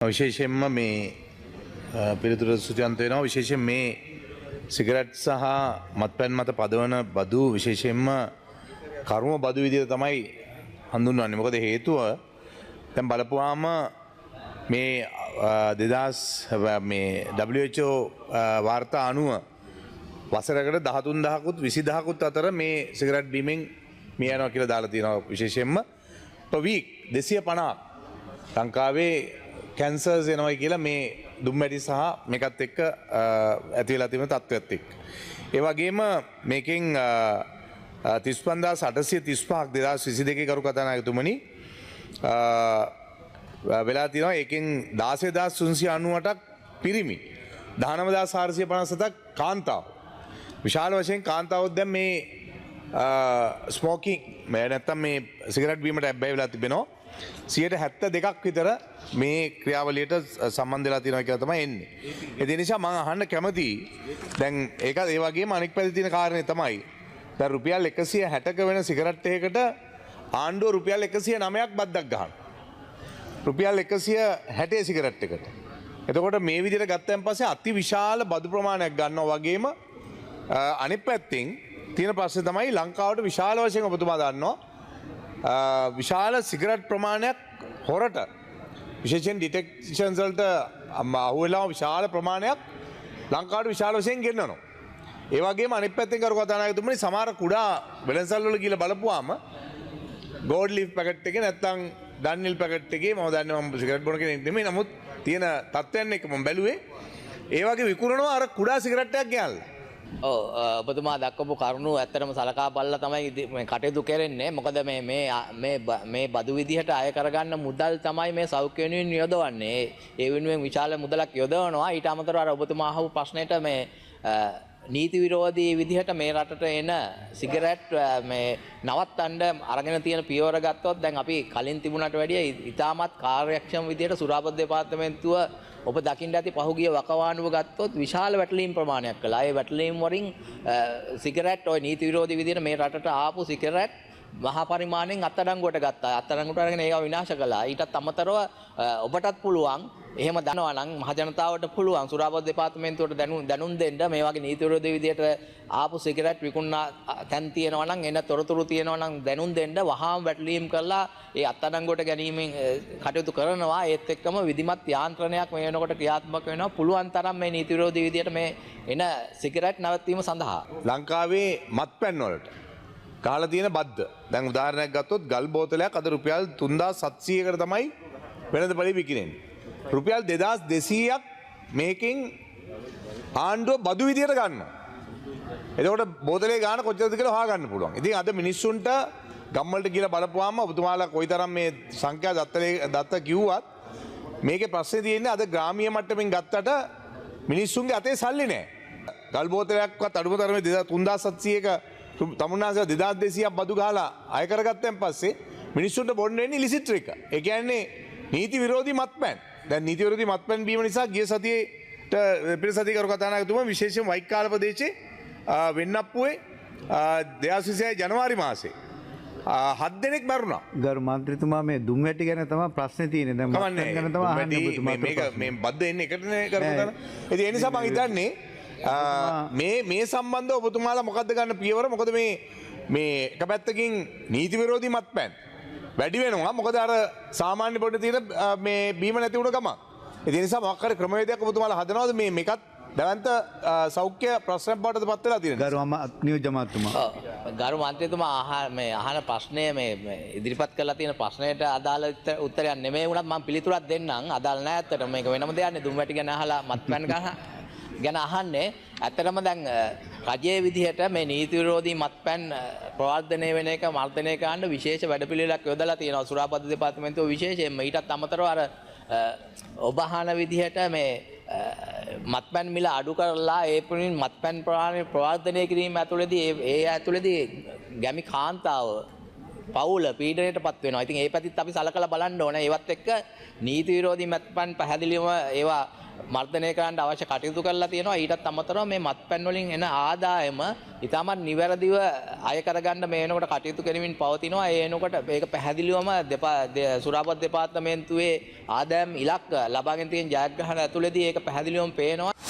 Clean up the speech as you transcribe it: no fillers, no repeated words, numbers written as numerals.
විශේෂයෙන්ම මේ පිළිතුර සුතියන්ත වෙනවා. විශේෂයෙන් මේ සිගරට් සහ මත්පැන් මත පදවන බදු විශේෂයෙන්ම කර්ම බදු විදිහට තමයි හඳුන්වන්නේ. මොකද හේතුව දැන් බලපුවාම මේ 2000 මේ WHO වාර්තා අනුව වසරකට 13000කුත් 20000කුත් අතර මේ සිගරට් බීමෙන් මිය යනවා කියලා දාලා තියෙනවා. විශේෂයෙන්ම per week 250 ලංකාවේ කැන්සර්ස් එනවා කියලා මේ දුම්මැටි සහ මේකත් එක්ක ඇති වෙලා තියෙන තත්ත්වයක් එක්ක. ඒ වගේම මේකෙන් 35835ක් 2022 කරු කතානායකතුමනි වෙලා තියෙනවා. ඒකෙන් 16398ක් පිරිමි, 19457ක් කාන්තාව. විශාල වශයෙන් කාන්තාවොත් දැන් මේ ස්මෝකින් නැත්තම් මේ සිගරට් බීමට ඇබ්බැහි වෙලා තිබෙනවා. 72ක් විතර මේ ක්‍රියාවලියට සම්බන්ධ වෙලා තියෙනවා කියලා තමයි එන්නේ. ඒ නිසා මම අහන්න කැමතියි. දැන් ඒක ඒ වගේම අනෙක් පැත්තේ තියෙන කාරණේ තමයි දැන් රුපියල් 160ක වෙන සිගරට් එකකට ආණ්ඩුව රුපියල් 109ක් බද්දක් ගහනවා. රුපියල් 160 සිගරට් එකට. එතකොට මේ විදිහට ගත්තන් පස්සේ අති විශාල බදු ප්‍රමාණයක් ගන්නවා වගේම අනෙක් පැත්තෙන් තියෙන ප්‍රශ්නේ තමයි ලංකාවට විශාල වශයෙන් ඔබතුමා දන්නවා විශාල සිගරට් ප්‍රමාණයක් හොරට විශේෂයෙන් ඩිටෙක්ෂන්ස් වලට අහුවෙලා විශාල ප්‍රමාණයක් ලංකාවට විශාල වශයෙන් ගෙන්නනවා. ඒ වගේම අනිත් පැත්තෙන් කරු කතානායකතුමනි සමහර කුඩා වෙළඳසල් වල ගිහලා බලපුවාම ගෝල්ඩ් ලීෆ් පැකට් එකේ නැත්තම් ඩන්නිල් පැකට් එකේ මම දන්නේ මම සිගරට් බොන කෙනෙක් නෙමෙයි. නමුත් තියෙන තත්ත්වයන් එක මම බැලුවේ ඒ වගේ විකුණනවා අර කුඩා සිගරට් එකක් ගෑල්ලා. ඔබතුමා දක්වපු කරුණු ඇත්තටම සලකා බලලා තමයි කටයුතු කරන්නේ. මොකද මේ බදු විදිහට අය කරගන්න මුදල් තමයි මේ සෞඛ්‍ය වෙනුවෙන් යොදවන්නේ. ඒ වෙනුවෙන් විශාල මුදලක් යොදවනවා. ඊට අමතරව අර ඔබතුමා අහපු ප්‍රශ්නෙට මේ නීති විරෝධී විදිහට මේ රටට එන සිගරට් මේ නවත්තන්න අරගෙන තියෙන පියවර ගත්තොත් දැන් අපි කලින් තිබුණට වැඩිය ඉතාමත් කාර්යක්ෂම විදිහට සුරාපත් දෙපාර්තමේන්තුව ඔබ දකින්න ඇති පහුගිය වකවානුව ගත්තොත් විශාල වැටලීම් ප්‍රමාණයක් කළා. ඒ වැටලීම් වලින් සිගරට් ඔය නීති විරෝධී විදිහට මේ රටට ආපු සිගරට් මහා පරිමාණයෙන් අත්අඩංගුවට ගත්තා. අත්අඩංගුවට අරගෙන ඒක විනාශ කළා. ඊටත් අමතරව ඔබටත් පුළුවන් එහෙම දනවා නම් මහ ජනතාවට පුළුවන් සුරාපත් දෙපාර්තමේන්තුවට දැනුම් දෙන්න මේ වගේ නීති විරෝධී විදිහට ආපු සිගරට් විකුණන තැන් තියෙනවා නම් එන තොරතුරු තියෙනවා නම් දැනුම් දෙන්න වහාම වැටලීම් කරලා ඒ අත්අඩංගුවට ගැනීමෙන් කටයුතු කරනවා. ඒත් එක්කම විධිමත් යාන්ත්‍රණයක් මේ වෙනකොට ක්‍රියාත්මක වෙනවා. පුළුවන් තරම් මේ නීති විරෝධී විදිහට මේ එන සිගරට් නැවැත්වීම සඳහා ලංකාවේ මත්පැන් වලට කාලා තියෙන බද්ද දැන් උදාහරණයක් ගත්තොත් ගල් බෝතලයක් අද රුපියල් 3700කට තමයි වෙළඳපොලේ විකිනෙන්නේ. රුපියල් 2200ක් මේකෙන් ආණ්ඩුව බදු විදියට ගන්නවා. එතකොට බෝතලේ ගාන කොච්චරද කියලා හොයාගන්න පුළුවන්. ඉතින් අද මිනිස්සුන්ට ගම්වලට කියලා බලපුවාම ඔබතුමාලා කොයිතරම් මේ සංඛ්‍යා දත්ත කිව්වත් මේකේ ප්‍රශ්නේ තියෙන්නේ අද ග්‍රාමීය මට්ටමින් ගත්තට මිනිස්සුන්ගේ අතේ සල්ලි නැහැ. ගල් බෝතලයක්වත් අඩුම තරමේ 3700ක තමුන්නාසල 2200ක් බදු ගහලා අය කරගත්තන් පස්සේ මිනිස්සුන්ට බොන්න වෙන්නේ ඉලිසිට් එක. ඒ කියන්නේ නීති විරෝධී මත්පැන්. දැන් නීති විරෝධී මත්පැන් බීම නිසා ගිය සතියේට පිරිසතිය කරු කතානායකතුමා විශේෂයෙන් වයිකාල ප්‍රදේශයේ වෙන්නප්පුවේ 2026 ජනවාරි මාසේ 7 දෙනෙක් මරුණා. ගරු මන්ත්‍රීතුමා මේ දුම්වැටි ගැන තමයි ප්‍රශ්නේ තියෙන්නේ. දැන් මත්පැන් ගැන තමයි අහන්නේ ඔබතුමා. මේක මේ බද්ද එන්නේ එකටනේ කරු කතාන. ඉතින් ඒ නිසා මම හිතන්නේ මේ සම්බන්ධව ඔබතුමාලා මොකද්ද ගන්න පියවර? මොකද මේ එක පැත්තකින් නීති විරෝධී මත්පැන් වැඩි වෙනවා. මොකද අර සාමාන්‍ය පොඩි තියෙන මේ බීම නැති වුණ ගමන්. ඒ නිසා මොකක් හරි ක්‍රමවේදයක් ඔබතුමාලා හදනවද මේකත් දැවන්ත සෞඛ්‍ය ප්‍රශ්නයක් බවට පත් වෙලා තියෙනවා. ගරු නියෝජ්‍ය මහත්මයා. ගරු මන්ත්‍රීතුමා අහන ප්‍රශ්නය මේ ඉදිරිපත් කරලා තියෙන ප්‍රශ්නයට අදාළ උත්තරයක් නෙමෙයි වුණත් මම පිළිතුරක් දෙන්නම්. අදාළ නැහැ ඇත්තට. මේක වෙනම දෙයක් නේ. දුම්වැටි ගැන අහලා මත්පැන් ගැන අහන්නේ. ඇත්තටම දැන් රජයේ විදිහට මේ නීති විරෝධී මත්පැන් ප්‍රවර්ධනය වෙන එක මර්ධනය කරන්න විශේෂ වැඩපිළිවෙලක් යොදලා තියෙනවා සුරාපත් දෙපාර්තමේන්තුව විශේෂයෙන්ම. ඊටත් අමතරව අර ඔබ අහන විදිහට මේ මත්පැන් මිල අඩු කරලා ඒ පුරින් මත්පැන් ප්‍රමාණය ප්‍රවර්ධනය කිරීම ඇතුළතදී ඒ ඇතුළතදී ගැමි කාන්තාව පවුල පීඩනයට පත් වෙනවා. ඉතින් ඒ පැතිත් අපි සලකලා බලන්න ඕනේ. ඒවත් එක්ක නීති විරෝධී මත්පැන් පැහැදිලිවම ඒවා මර්ධනය කරන්න අවශ්‍ය කටයුතු කරලා තියෙනවා. ඊටත් අමතරව මේ මත්පැන් වලින් එන ආදායම ඉතාමත් නිවැරදිව අය කරගන්න මේ වෙනකොට කටයුතු කරමින් පවතිනවා. ඒ වෙනකොට මේක පැහැදිලිවම සුරාපත් දෙපාර්තමේන්තුවේ ආදායම් ඉලක්ක ලබාගෙන තියෙන ජයග්‍රහණ ඇතුළතදී ඒක පැහැදිලිවම පේනවා.